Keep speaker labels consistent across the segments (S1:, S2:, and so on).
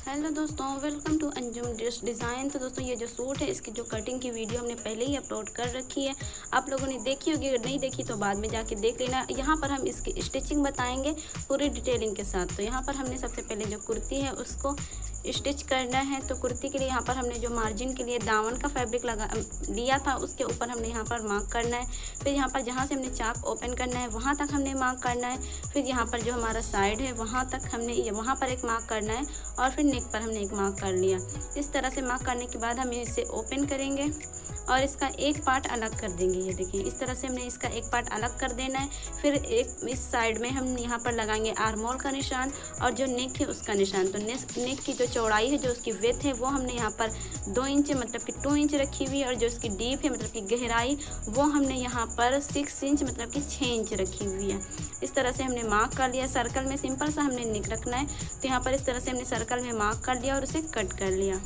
S1: Hello दोस्तों, welcome to Anjum dress design. तो दोस्तों, ये जो सूट है इसकी जो कटिंग की वीडियो हमने पहले ही अपलोड कर रखी है, आप लोगों ने देखी होगी। अगर नहीं देखी तो बाद में जाके देख लेना। यहाँ पर हम इसकी स्टिचिंग बताएंगे पूरी डिटेलिंग के साथ। तो यहाँ पर हमने सबसे पहले जो कुर्ती है उसको स्टिच करना है। तो कुर्ती के लिए यहाँ पर हमने जो मार्जिन के लिए दामन का फैब्रिक लिया था उसके ऊपर हमने यहाँ पर मार्क करना है। फिर यहाँ पर जहाँ से हमने चाक ओपन करना है वहाँ तक हमने मार्क करना है। फिर यहाँ पर जो हमारा साइड है वहाँ तक हमने वहाँ पर एक मार्क करना है और फिर नेक पर हमने एक मार्क कर लिया। इस तरह से मार्क करने के बाद हम इसे ओपन करेंगे और इसका एक पार्ट अलग कर देंगे। ये देखिए, इस तरह से हमने इसका एक पार्ट अलग कर देना है। फिर एक इस साइड में हम यहाँ पर लगाएंगे आर्म होल का निशान और जो नेक है उसका निशान। तो नेक की जो चौड़ाई है, जो उसकी विड्थ है, वो हमने यहाँ पर 2 इंच मतलब कि 2 इंच रखी हुई है। और जो इसकी डीप है मतलब कि गहराई, वो हमने यहाँ पर 6 इंच मतलब कि 6 इंच रखी हुई है। इस तरह से हमने मार्क कर लिया। सर्कल में सिंपल सा हमने नेक रखना है। तो यहाँ पर इस तरह से हमने सर्कल में मार्क कर लिया और उसे कट कर लिया।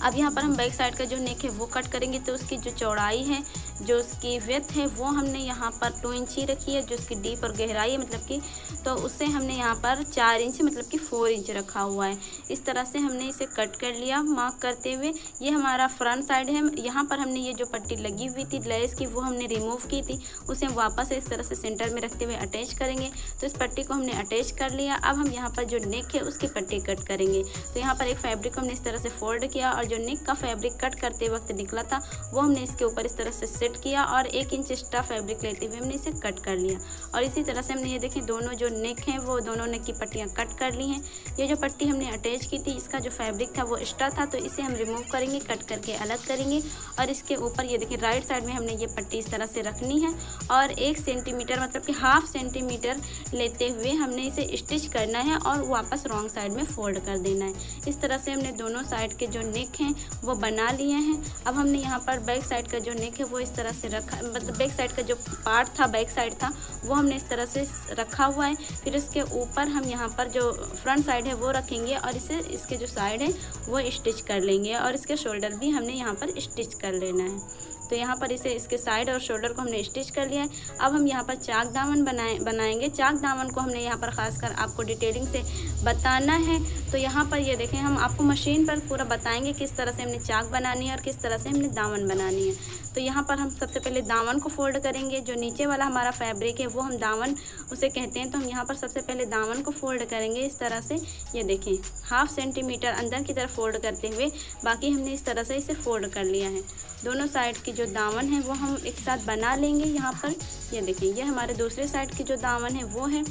S1: अब यहाँ पर हम बैक साइड का जो नेक है वो कट करेंगे। तो उसकी जो चौड़ाई है, जो उसकी विड्थ है, वो हमने यहाँ पर 2 इंच ही रखी है। जो उसकी डीप और गहराई है मतलब कि, तो उससे हमने यहाँ पर 4 इंच मतलब कि 4 इंच रखा हुआ है। इस तरह से हमने इसे कट कर लिया मार्क करते हुए। ये हमारा फ्रंट साइड है। यहाँ पर हमने ये जो पट्टी लगी हुई थी लेस की, वो हमने रिमूव की थी। उसे हम वापस इस तरह से सेंटर में रखते हुए अटैच करेंगे। तो इस पट्टी को हमने अटैच कर लिया। अब हम यहाँ पर जो नेक है उसकी पट्टी कट करेंगे। तो यहाँ पर एक फैब्रिक को हमने इस तरह से फोल्ड किया और जो नेक का फैब्रिक कट करते वक्त निकला था वो हमने इसके ऊपर इस तरह से सेट किया और 1 इंच एक्स्ट्रा फैब्रिक लेते हुए हमने इसे कट कर लिया। और इसी तरह से हमने ये देखें दोनों जो नेक हैं वो दोनों नेक की पट्टियाँ कट कर ली हैं। ये जो पट्टी हमने अटैच की थी, इसका जो फैब्रिक था वो एक्स्ट्रा था, तो इसे हम रिमूव करेंगे, कट करके अलग करेंगे। और इसके ऊपर ये देखिए राइट साइड में हमने ये पट्टी इस तरह से रखनी है और 1 सेंटीमीटर मतलब कि ½ सेंटीमीटर लेते हुए हमने इसे स्टिच करना है और वापस रॉन्ग साइड में फोल्ड कर देना है। इस तरह से हमने दोनों साइड के जो नेक हैं वो बना लिए हैं। अब हमने यहाँ पर बैक साइड का जो नेक है वो इस तरह से रखा, मतलब बैक साइड का जो पार्ट था, बैक साइड था, वो हमने इस तरह से रखा हुआ है। फिर इसके ऊपर हम यहाँ पर जो फ्रंट साइड है वो रखेंगे और इसे इसके जो साइड है वो स्टिच कर लेंगे और इसके शोल्डर भी हमने यहाँ पर स्टिच कर लेना है। तो यहाँ पर इसे इसके साइड और शोल्डर को हमने स्टिच कर लिया है। अब हम यहाँ पर चाक दामन बनाएंगे। चाक दामन को हमने यहाँ पर खासकर आपको डिटेलिंग से बताना है। तो यहाँ पर ये देखें, हम आपको मशीन पर पूरा बताएंगे किस तरह से हमने चाक बनानी है और किस तरह से हमने दामन बनानी है। तो यहाँ पर हम सबसे पहले दामन को फोल्ड करेंगे। जो नीचे वाला हमारा फैब्रिक है वो हम दामन उसे कहते हैं। तो हम यहाँ पर सबसे पहले दामन को फोल्ड करेंगे इस तरह से। ये देखें, ½ सेंटीमीटर अंदर की तरफ फोल्ड करते हुए, बाकी हमने इस तरह से इसे फोल्ड कर लिया है। दोनों साइड की जो दामन है वो हम एक साथ बना लेंगे। यहाँ पर ये देखिए, ये हमारे दूसरे साइड की जो दामन है वो है।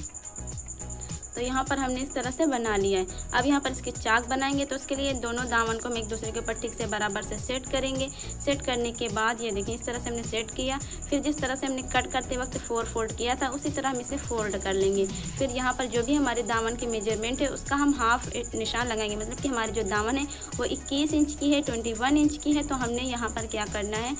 S1: तो यहाँ पर हमने इस तरह से बना लिया है। अब यहाँ पर इसकी चाक बनाएंगे। तो उसके लिए दोनों दामन को हम एक दूसरे के ऊपर ठीक से बराबर से सेट करेंगे। सेट करने के बाद ये देखिए इस तरह से हमने सेट किया। फिर जिस तरह से हमने कट करते वक्त 4 फोल्ड किया था उसी तरह हम इसे फोल्ड कर लेंगे। फिर यहाँ पर जो भी हमारे दामन की मेजरमेंट है उसका हम ½ निशान लगाएंगे। मतलब कि हमारी जो दामन है वो 21 इंच की है, 21 इंच की है। तो हमने यहाँ पर क्या करना है,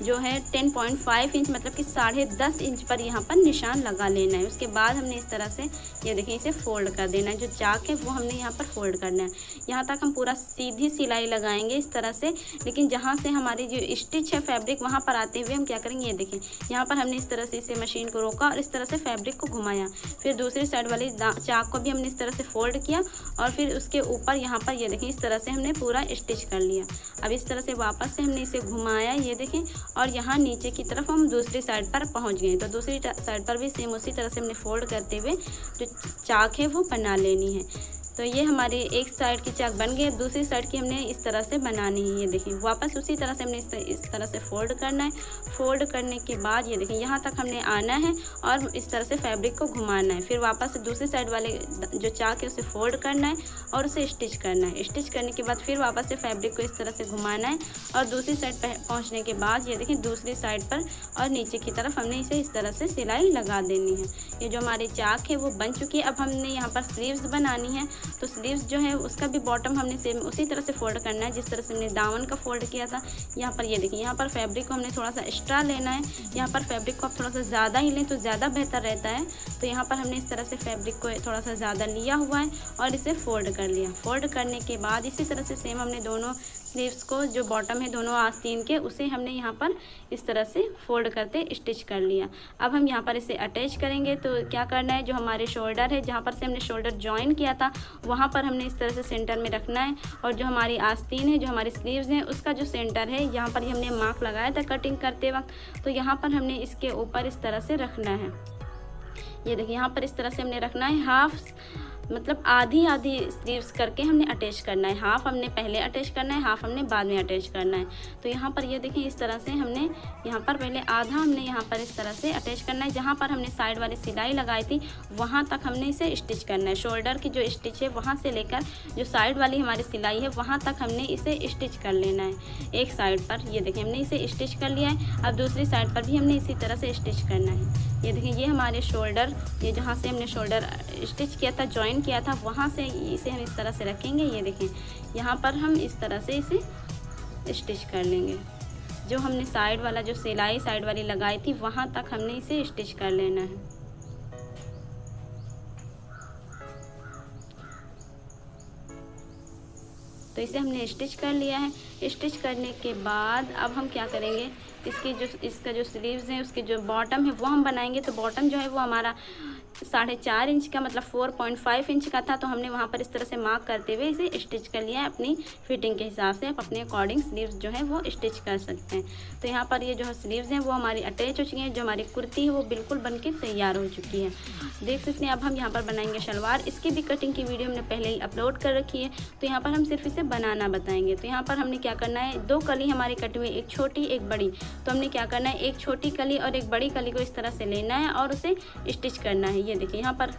S1: जो है 10.5 इंच मतलब कि 10.5 इंच पर यहाँ पर निशान लगा लेना है। उसके बाद हमने इस तरह से ये देखिए इसे फोल्ड कर देना है। जो चाक है वो हमने यहाँ पर फोल्ड करना है। यहाँ तक हम पूरा सीधी सिलाई लगाएंगे इस तरह से। लेकिन जहाँ से हमारी जो स्टिच है फैब्रिक, वहाँ पर आते हुए हम क्या करेंगे, ये देखें यहाँ पर हमने इस तरह से इसे मशीन को रोका और इस तरह से फैब्रिक को घुमाया। फिर दूसरी साइड वाली चाक को भी हमने इस तरह से फोल्ड किया और फिर उसके ऊपर यहाँ पर ये देखें इस तरह से हमने पूरा स्टिच कर लिया। अब इस तरह से वापस से हमने इसे घुमाया, ये देखें, और यहाँ नीचे की तरफ हम दूसरी साइड पर पहुँच गए। तो दूसरी साइड पर भी सेम उसी तरह से हमने फोल्ड करते हुए जो चाक है वो बना लेनी है। तो ये हमारी एक साइड की चाक बन गई। दूसरी साइड की हमने इस तरह से बनानी है। ये देखिए वापस उसी तरह से हमने इस तरह से फोल्ड करना है। फोल्ड करने के बाद ये देखिए यहाँ तक हमने आना है और इस तरह से फैब्रिक को घुमाना है। फिर वापस से दूसरी साइड वाले जो चाक है उसे फोल्ड करना है और उसे स्टिच करना है। स्टिच करने के बाद फिर वापस से फैब्रिक को इस तरह से घुमाना है और दूसरी साइड पहुँचने के बाद ये देखिए दूसरी साइड पर और नीचे की तरफ हमने इसे इस तरह से सिलाई लगा देनी है। ये जो हमारी चाक है वो बन चुकी है। अब हमने यहाँ पर स्लीव्स बनानी है। तो स्लीव्स जो है उसका भी बॉटम हमने सेम उसी तरह से फोल्ड करना है जिस तरह से हमने दामन का फोल्ड किया था। यहाँ पर ये देखिए, यहाँ पर फैब्रिक को हमने थोड़ा सा एक्स्ट्रा लेना है। यहाँ पर फैब्रिक को आप थोड़ा सा ज़्यादा ही लें तो ज़्यादा बेहतर रहता है। तो यहाँ पर हमने इस तरह से फैब्रिक को थोड़ा सा ज़्यादा लिया हुआ है और इसे फोल्ड कर लिया। फोल्ड करने के बाद इसी तरह से सेम हमने दोनों स्लीव्स को जो बॉटम है दोनों आस्तीन के, उसे हमने यहाँ पर इस तरह से फोल्ड करते स्टिच कर लिया। अब हम यहाँ पर इसे अटैच करेंगे। तो क्या करना है, जो हमारे शोल्डर है, जहाँ पर से हमने शोल्डर जॉइन किया था, वहाँ पर हमने इस तरह से सेंटर में रखना है। और जो हमारी आस्तीन है, जो हमारी स्लीव्स हैं, उसका जो सेंटर है, यहाँ पर हमने मार्क लगाया था कटिंग करते वक्त, तो यहाँ पर हमने इसके ऊपर इस तरह से रखना है। ये देखिए यहाँ पर इस तरह से हमने रखना है। हाफ मतलब आधी आधी स्लीव्स करके हमने अटैच करना है। हाफ हमने पहले अटैच करना है, हाफ हमने बाद में अटैच करना है। तो यहाँ पर ये देखिए इस तरह से हमने यहाँ पर पहले आधा हमने यहाँ पर इस तरह से अटैच करना है। जहाँ पर हमने साइड वाली सिलाई लगाई थी वहाँ तक हमने इसे स्टिच करना है। शोल्डर की जो स्टिच है वहाँ से लेकर जो साइड वाली हमारी सिलाई है वहाँ तक हमने इसे स्टिच कर लेना है। एक साइड पर ये देखिए हमने इसे स्टिच कर लिया है। अब दूसरी साइड पर भी हमने इसी तरह से स्टिच करना है। ये देखिए ये हमारे शोल्डर, ये जहाँ से हमने शोल्डर स्टिच किया था, जॉइन किया था, वहाँ से इसे हम इस तरह से रखेंगे। ये देखें यहाँ पर हम इस तरह से इसे स्टिच कर लेंगे। जो हमने साइड वाला जो सिलाई साइड वाली लगाई थी वहाँ तक हमने इसे स्टिच कर लेना है। तो इसे हमने स्टिच कर लिया है। स्टिच करने के बाद अब हम क्या करेंगे, इसका जो स्लीव्स है उसके जो बॉटम है वो हम बनाएंगे। तो बॉटम जो है वो हमारा 4.5 इंच का मतलब 4.5 इंच का था। तो हमने वहाँ पर इस तरह से मार्क करते हुए इसे स्टिच कर लिया है। अपनी फिटिंग के हिसाब से आप अपने अकॉर्डिंग स्लीव्स जो है वो स्टिच कर सकते हैं। तो यहाँ पर ये जो स्लीव्स हैं वो हमारी अटैच हो चुकी हैं। जो हमारी कुर्ती है वो बिल्कुल बन के तैयार हो चुकी है, देख सकते हैं। अब हम यहाँ पर बनाएंगे शलवार। इसकी भी कटिंग की वीडियो हमने पहले ही अपलोड कर रखी है। तो यहाँ पर हम सिर्फ इसे बनाना बताएंगे। तो यहाँ पर हमने क्या करना है, 2 कली हमारी कटी हुई, एक छोटी एक बड़ी। तो हमने क्या करना है, एक छोटी कली और एक बड़ी कली को इस तरह से लेना है और उसे स्टिच करना है। ये देखिए यहाँ पर,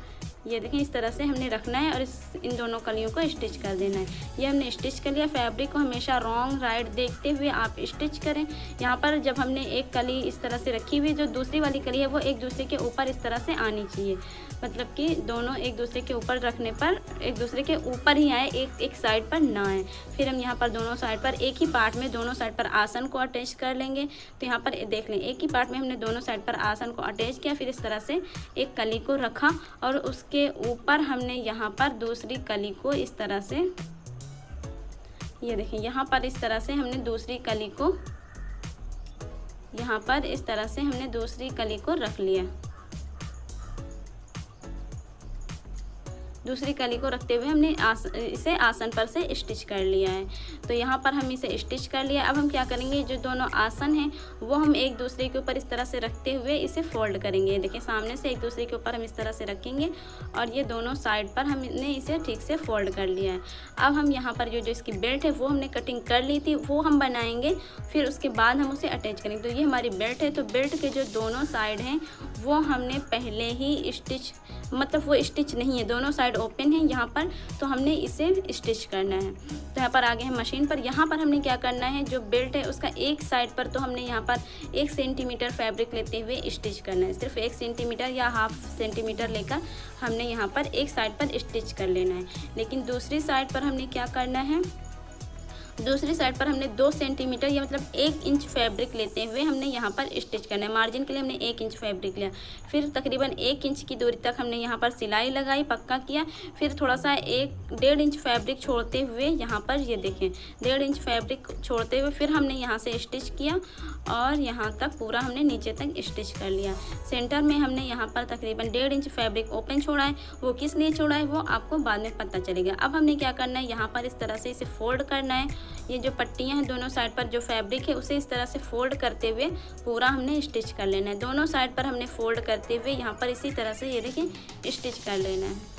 S1: ये देखें इस तरह से हमने रखना है और इन दोनों कलियों को स्टिच कर देना है। ये हमने स्टिच कर लिया। फैब्रिक को हमेशा रॉन्ग राइट देखते हुए आप स्टिच करें। यहाँ पर जब हमने एक कली इस तरह से रखी हुई, जो दूसरी वाली कली है वो एक दूसरे के ऊपर इस तरह से आनी चाहिए। मतलब कि दोनों एक दूसरे के ऊपर रखने पर एक दूसरे के ऊपर ही आए, एक साइड पर ना आए। फिर हम यहाँ पर दोनों साइड पर एक ही पार्ट में दोनों साइड पर आसन को अटैच कर लेंगे। तो यहाँ पर देख लें, एक ही पार्ट में हमने दोनों साइड पर आसन को अटैच किया। फिर इस तरह से एक कली को रखा और उसके ऊपर हमने यहाँ पर दूसरी कली को इस तरह से, ये देखें यहाँ पर इस तरह से हमने दूसरी कली को, यहाँ पर इस तरह से हमने दूसरी कली को रख लिया। दूसरी कली को रखते हुए हमने इसे आसन पर से स्टिच कर लिया है। तो यहाँ पर हम इसे स्टिच कर लिया। अब हम क्या करेंगे, जो दोनों आसन हैं वो हम एक दूसरे के ऊपर इस तरह से रखते हुए इसे फोल्ड करेंगे। देखिए सामने से एक दूसरे के ऊपर हम इस तरह से रखेंगे और ये दोनों साइड पर हमने इसे ठीक से फोल्ड कर लिया है। अब हम यहाँ पर जो इसकी बेल्ट है वो हमने कटिंग कर ली थी, वो हम बनाएंगे। फिर उसके बाद हम उसे अटैच करेंगे। तो ये हमारी बेल्ट है। तो बेल्ट के जो दोनों साइड हैं वो हमने पहले ही स्टिच, मतलब वो स्टिच नहीं है, दोनों साइड ओपन है यहाँ पर। तो हमने इसे स्टिच करना है। तो यहाँ पर आगे हम मशीन पर, यहाँ पर हमने क्या करना है, जो बेल्ट है उसका एक साइड पर तो हमने यहाँ पर 1 सेंटीमीटर फैब्रिक लेते हुए स्टिच करना है। सिर्फ 1 सेंटीमीटर या हाफ सेंटीमीटर लेकर हमने यहाँ पर एक साइड पर स्टिच कर लेना है। लेकिन दूसरी साइड पर हमने क्या करना है, दूसरी साइड पर हमने 2 सेंटीमीटर या मतलब 1 इंच फैब्रिक लेते हुए हमने यहाँ पर स्टिच करना है। मार्जिन के लिए हमने 1 इंच फैब्रिक लिया। फिर तकरीबन 1 इंच की दूरी तक हमने यहाँ पर सिलाई लगाई, पक्का किया। फिर थोड़ा सा 1-1.5 इंच फैब्रिक छोड़ते हुए यहाँ पर, ये देखें 1.5 इंच फैब्रिक छोड़ते हुए फिर हमने यहाँ से स्टिच किया और यहाँ तक पूरा हमने नीचे तक स्टिच कर लिया। सेंटर में हमने यहाँ पर तकरीबन 1.5 इंच फैब्रिक ओपन छोड़ा है। वो किस लिए छोड़ा है वो आपको बाद में पता चलेगा। अब हमने क्या करना है, यहाँ पर इस तरह से इसे फोल्ड करना है। ये जो पट्टियाँ हैं दोनों साइड पर जो फैब्रिक है उसे इस तरह से फोल्ड करते हुए पूरा हमने स्टिच कर लेना है। दोनों साइड पर हमने फोल्ड करते हुए यहाँ पर इसी तरह से ये देखिए स्टिच कर लेना है।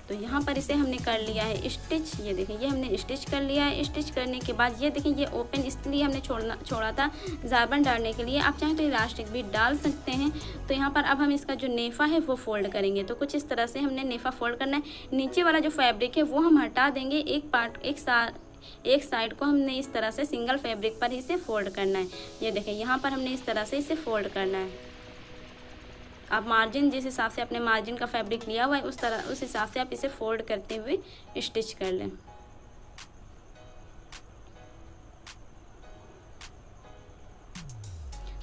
S1: तो यहाँ पर इसे हमने कर लिया है स्टिच। ये देखें ये हमने स्टिच कर लिया है। स्टिच करने के बाद ये देखें ये ओपन इसलिए हमने छोड़ा था ज़ारबन डालने के लिए। आप चाहें तो इलास्टिक भी डाल सकते हैं। तो यहाँ पर अब हम इसका जो नेफ़ा है वो फोल्ड करेंगे। तो कुछ इस तरह से हमने नेफ़ा फोल्ड करना है। नीचे वाला जो फैब्रिक है वो हम हटा देंगे। एक साइड को हमने इस तरह से सिंगल फैब्रिक पर इसे फोल्ड करना है। ये देखें यहाँ पर हमने इस तरह से इसे फोल्ड करना है। आप मार्जिन जिस हिसाब से अपने मार्जिन का फैब्रिक लिया हुआ है उस हिसाब से आप इसे फोल्ड करते हुए स्टिच कर लें।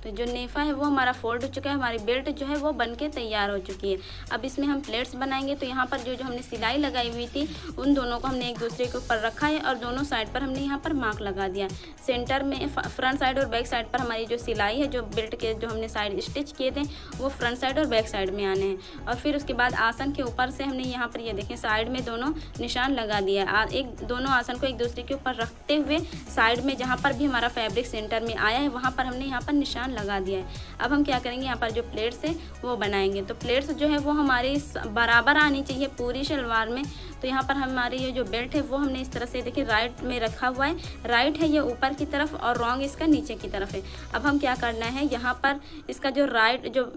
S1: तो जो नेफा है वो हमारा फोल्ड हो चुका है, हमारी बेल्ट जो है वो बनके तैयार हो चुकी है। अब इसमें हम प्लेट्स बनाएंगे। तो यहाँ पर जो हमने सिलाई लगाई हुई थी उन दोनों को हमने एक दूसरे के ऊपर रखा है और दोनों साइड पर हमने यहाँ पर मार्क लगा दिया। सेंटर में फ्रंट साइड और बैक साइड पर हमारी जो सिलाई है, जो बेल्ट के जो हमने साइड स्टिच किए थे वो फ्रंट साइड और बैक साइड में आने हैं। और फिर उसके बाद आसन के ऊपर से हमने यहाँ पर ये देखें साइड में दोनों निशान लगा दिया। दोनों आसन को एक दूसरे के ऊपर रखते हुए साइड में जहाँ पर भी हमारा फैब्रिक सेंटर में आया है वहाँ पर हमने यहाँ पर निशान लगा दिया है। अब हम क्या करेंगे, यहाँ पर जो प्लेट्स है वो बनाएंगे। तो प्लेट्स जो है वो हमारी बराबर आनी चाहिए पूरी शलवार में। तो यहाँ पर हमारी ये जो बेल्ट है वो हमने इस तरह से देखिए राइट में रखा हुआ है, राइट है ये ऊपर की तरफ और रॉन्ग इसका नीचे की तरफ है। अब हम क्या करना है, यहाँ पर इसका जो राइट जो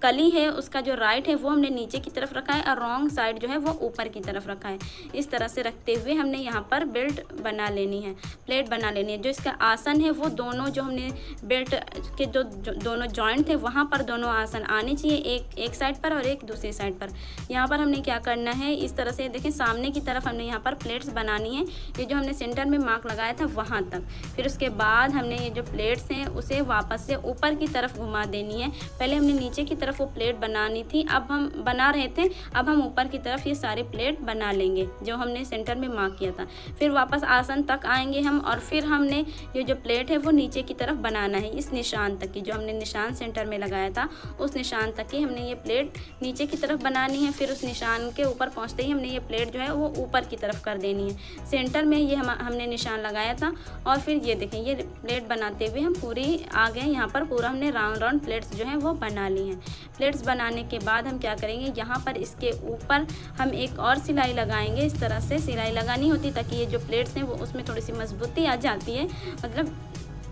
S1: कली है उसका जो राइट है वो हमने नीचे की तरफ रखा है और रॉन्ग साइड जो है वो ऊपर की तरफ रखा है। इस तरह से रखते हुए हमने यहाँ पर बेल्ट बना लेनी है, प्लेट बना लेनी है। जो इसका आसन है वो दोनों जो हमने बेल्ट के जो दोनों जॉइंट थे वहाँ पर दोनों आसन आने चाहिए, एक साइड पर और एक दूसरी साइड पर। यहाँ पर हमने क्या करना है, इस तरह से देखें सामने की तरफ हमने यहाँ पर प्लेट्स बनानी है, ये जो हमने सेंटर में मार्क लगाया था वहाँ तक। फिर उसके बाद हमने ये जो प्लेट्स हैं उसे वापस से ऊपर की तरफ घुमा देनी है। पहले हमने नीचे की तरफ वो प्लेट बनानी थी, अब हम बना रहे थे, अब हम ऊपर की तरफ ये सारे प्लेट बना लेंगे जो हमने सेंटर में मार्क किया था। फिर वापस आसन तक आएंगे हम और फिर हमने ये जो प्लेट है वो नीचे की तरफ बनाना है, इस निशान तक की जो हमने निशान सेंटर में लगाया था उस निशान तक की हमने ये प्लेट नीचे की तरफ बनानी है। फिर उस निशान के ऊपर पहुँचते ही हमने ये प्लेट जो है वो ऊपर की तरफ कर देनी है। सेंटर में ये हमने निशान लगाया था और फिर ये देखें ये प्लेट बनाते हुए हम पूरी आ गए। यहाँ पर पूरा हमने राउंड प्लेट्स जो हैं वो बना ली हैं। प्लेट्स बनाने के बाद हम क्या करेंगे, यहाँ पर इसके ऊपर हम एक और सिलाई लगाएंगे। इस तरह से सिलाई लगानी होती ताकि ये जो प्लेट्स हैं वो उसमें थोड़ी सी मजबूती आ जाती है, मतलब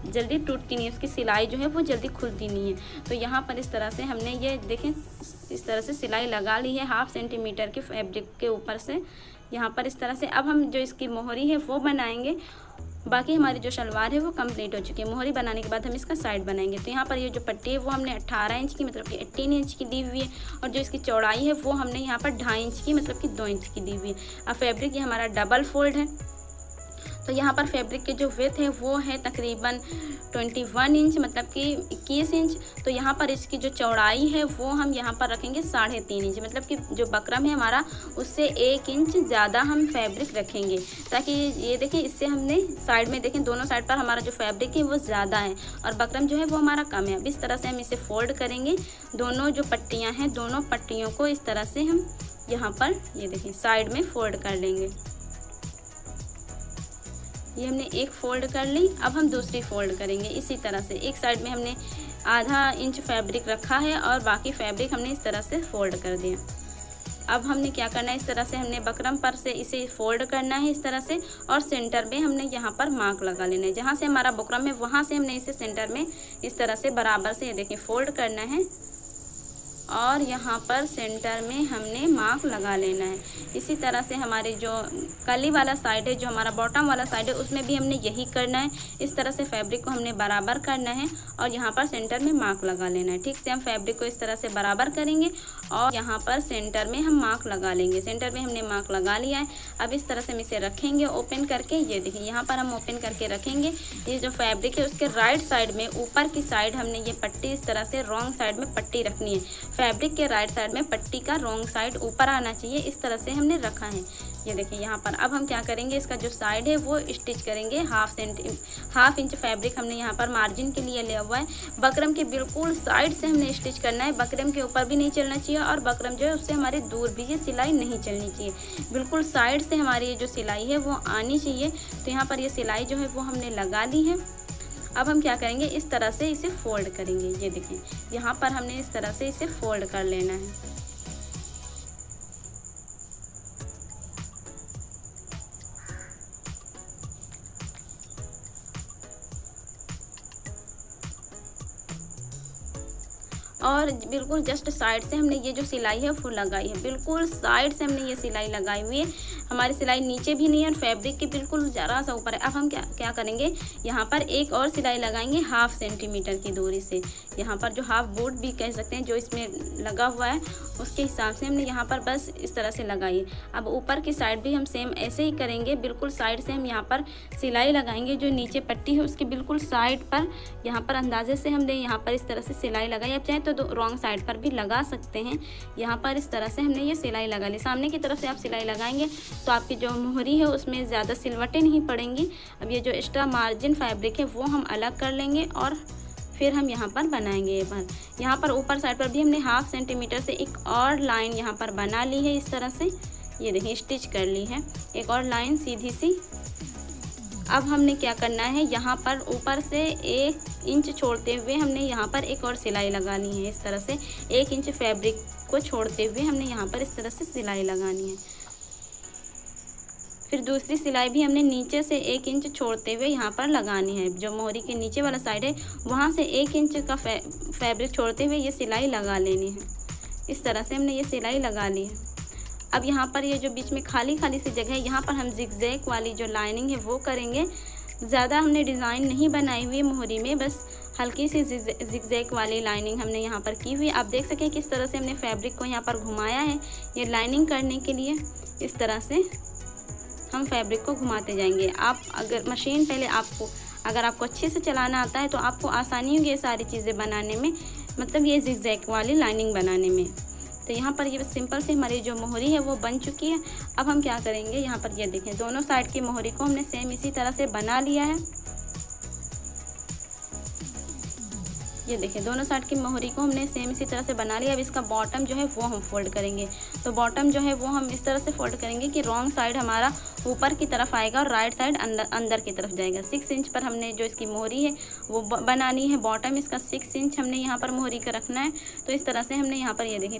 S1: जल्दी टूटती नहीं है, उसकी सिलाई जो है वो जल्दी खुलती नहीं है। तो यहाँ पर इस तरह से हमने ये देखें इस तरह से सिलाई लगा ली है 1/2 सेंटीमीटर के फैब्रिक के ऊपर से यहाँ पर इस तरह से। अब हम जो इसकी मोहरी है वो बनाएंगे। बाकी हमारी जो शलवार है वो कंप्लीट हो चुकी है। मोहरी बनाने के बाद हम इसका साइड बनाएंगे। तो यहाँ पर ये जो पट्टी है वो हमने 18 इंच की मतलब कि 18 इंच की दी हुई है और जो इसकी चौड़ाई है वो हमने यहाँ पर 2.5 इंच की मतलब कि 2 इंच की दी हुई है। अब फैब्रिक ये हमारा डबल फोल्ड है, तो यहाँ पर फैब्रिक के जो विड्थ है वो है तकरीबन 21 इंच मतलब कि 21 इंच। तो यहाँ पर इसकी जो चौड़ाई है वो हम यहाँ पर रखेंगे 3.5 इंच, मतलब कि जो बकरम है हमारा उससे 1 इंच ज़्यादा हम फैब्रिक रखेंगे ताकि ये देखें इससे हमने साइड में देखें दोनों साइड पर हमारा जो फैब्रिक है वो ज़्यादा है और बकरम जो है वो हमारा कम है। अब इस तरह से हम इसे फोल्ड करेंगे। दोनों जो पट्टियाँ हैं दोनों पट्टियों को इस तरह से हम यहाँ पर ये देखें साइड में फोल्ड कर लेंगे। ये हमने एक फ़ोल्ड कर ली। अब हम दूसरी फ़ोल्ड करेंगे इसी तरह से। एक साइड में हमने 1/2 इंच फैब्रिक रखा है और बाकी फैब्रिक हमने इस तरह से फ़ोल्ड कर दिया। अब हमने क्या करना है, इस तरह से हमने बकरम पर से इसे फ़ोल्ड करना है इस तरह से और सेंटर में हमने यहाँ पर मार्क लगा लेना है। जहाँ से हमारा बुकरम है वहाँ से हमने इसे सेंटर में इस तरह से बराबर से ये देखें फ़ोल्ड करना है और यहाँ पर सेंटर में हमने मार्क लगा लेना है। इसी तरह से हमारी जो कली वाला साइड है, जो हमारा बॉटम वाला साइड है, उसमें भी हमने यही करना है। इस तरह से फैब्रिक को हमने बराबर करना है और यहाँ पर सेंटर में मार्क लगा लेना है। ठीक से हम फैब्रिक को इस तरह से बराबर करेंगे और यहाँ पर सेंटर में हम मार्क लगा लेंगे। सेंटर में हमने मार्क लगा लिया है। अब इस तरह से हम इसे रखेंगे ओपन करके। ये देखिए यहाँ पर हम ओपन करके रखेंगे। ये जो फैब्रिक है उसके राइट साइड में ऊपर की साइड हमने ये पट्टी इस तरह से रॉन्ग साइड में पट्टी रखनी है। फैब्रिक के राइट साइड में पट्टी का रॉन्ग साइड ऊपर आना चाहिए, इस तरह से हमने रखा है। ये देखिए यहाँ पर। अब हम क्या करेंगे, इसका जो साइड है वो स्टिच करेंगे। 1/2 इंच फैब्रिक हमने यहाँ पर मार्जिन के लिए लिया हुआ है। बकरम के बिल्कुल साइड से हमने स्टिच करना है। बकरम के ऊपर भी नहीं चलना चाहिए और बकरम जो है उससे हमारे दूर भी ये सिलाई नहीं चलनी चाहिए। बिल्कुल साइड से हमारी ये जो सिलाई है वो आनी चाहिए। तो यहाँ पर ये सिलाई जो है वो हमने लगा ली है। अब हम क्या करेंगे, इस तरह से इसे फोल्ड करेंगे। ये देखें यहाँ पर हमने इस तरह से इसे फोल्ड कर लेना है। और बिल्कुल जस्ट साइड से हमने ये जो सिलाई है वो लगाई है। बिल्कुल साइड से हमने ये सिलाई लगाई हुई है। हमारी सिलाई नीचे भी नहीं है और फैब्रिक के बिल्कुल ज़रा सा ऊपर है। अब हम क्या करेंगे, यहाँ पर एक और सिलाई लगाएंगे 1/2 सेंटीमीटर की दूरी से। यहाँ पर जो हाफ बोर्ड भी कह सकते हैं जो इसमें लगा हुआ है उसके हिसाब से हमने यहाँ पर बस इस तरह से लगाई। अब ऊपर की साइड भी हम सेम ऐसे ही करेंगे, बिल्कुल साइड से हम यहाँ पर सिलाई लगाएंगे। जो नीचे पट्टी है उसकी बिल्कुल साइड पर यहाँ पर अंदाजे से हमने यहाँ पर इस तरह से सिलाई लगाई। आप चाहें तो रॉन्ग साइड पर भी लगा सकते हैं। यहाँ पर इस तरह से हमने ये सिलाई लगा ली। सामने की तरफ से आप सिलाई लगाएंगे तो आपकी जो मोहरी है उसमें ज़्यादा सिलवटें नहीं पड़ेंगी। अब ये जो एक्स्ट्रा मार्जिन फैब्रिक है वो हम अलग कर लेंगे और फिर हम यहाँ पर बनाएंगे। ये बार यहाँ पर ऊपर साइड पर भी हमने 1/2 सेंटीमीटर से एक और लाइन यहाँ पर बना ली है इस तरह से। ये देखिए स्टिच कर ली है एक और लाइन सीधी सी। अब हमने क्या करना है, यहाँ पर ऊपर से 1 इंच छोड़ते हुए हमने यहाँ पर एक और सिलाई लगानी है इस तरह से। 1 इंच फैब्रिक को छोड़ते हुए हमने यहाँ पर इस तरह से सिलाई लगानी है। फिर दूसरी सिलाई भी हमने नीचे से 1 इंच छोड़ते हुए यहाँ पर लगानी है। जो मोहरी के नीचे वाला साइड है वहाँ से 1 इंच का फैब्रिक छोड़ते हुए ये सिलाई लगा लेनी है। इस तरह से हमने ये सिलाई लगा ली है। अब यहाँ पर ये जो बीच में खाली सी जगह है यहाँ पर हम जिगजैग वाली जो लाइनिंग है वो करेंगे। ज़्यादा हमने डिज़ाइन नहीं बनाई हुई मोहरी में, बस हल्की सी जिगजैग वाली लाइनिंग हमने यहाँ पर की हुई। आप देख सकें किस तरह से हमने फैब्रिक को यहाँ पर घुमाया है ये लाइनिंग करने के लिए। इस तरह से हम फैब्रिक को घुमाते जाएंगे। आप अगर मशीन पहले अगर आपको अच्छे से चलाना आता है तो आपको आसानी होगी ये सारी चीज़ें बनाने में, मतलब ये जिगजैग वाली लाइनिंग बनाने में। तो यहाँ पर ये सिंपल से हमारी जो मोहरी है वो बन चुकी है। अब हम क्या करेंगे, यहाँ पर ये देखें दोनों साइड की मोहरी को हमने सेम इसी तरह से बना लिया है। ये देखिए दोनों साइड की मोहरी को हमने सेम इसी तरह से बना लिया। अब इसका बॉटम जो है वो हम फोल्ड करेंगे। तो बॉटम जो है वो हम इस तरह से फोल्ड करेंगे कि रॉन्ग साइड हमारा ऊपर की तरफ आएगा और राइट साइड अंदर की तरफ जाएगा। 6 इंच पर हमने जो इसकी मोहरी है वो बनानी है। बॉटम इसका 6 इंच हमने यहाँ पर मोहरी का रखना है। तो इस तरह से हमने यहाँ पर ये देखें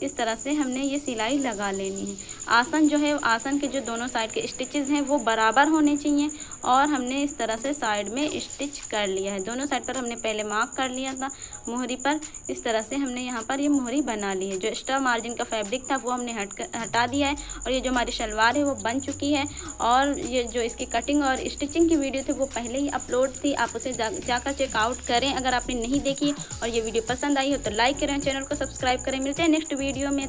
S1: इस तरह से हमने ये सिलाई लगा लेनी है। आसन जो है आसन के जो दोनों साइड के स्टिचेस हैं वो बराबर होने चाहिए और हमने इस तरह से साइड में स्टिच कर लिया है। दोनों साइड पर हमने पहले मार्क कर लिया था मोहरी पर। इस तरह से हमने यहाँ पर ये मोहरी बना ली है। जो एक्स्ट्रा मार्जिन का फैब्रिक था वो हमने हटा दिया है और ये जो हमारी शलवार है वो बन चुकी है। और ये जो इसकी कटिंग और स्टिचिंग की वीडियो थी वो पहले ही अपलोड थी, आप उसे जाकर चेकआउट करें अगर आपने नहीं देखी और ये वीडियो पसंद आई हो तो लाइक करें, चैनल को सब्सक्राइब करें। मिलते हैं नेक्स्ट वीडियो में।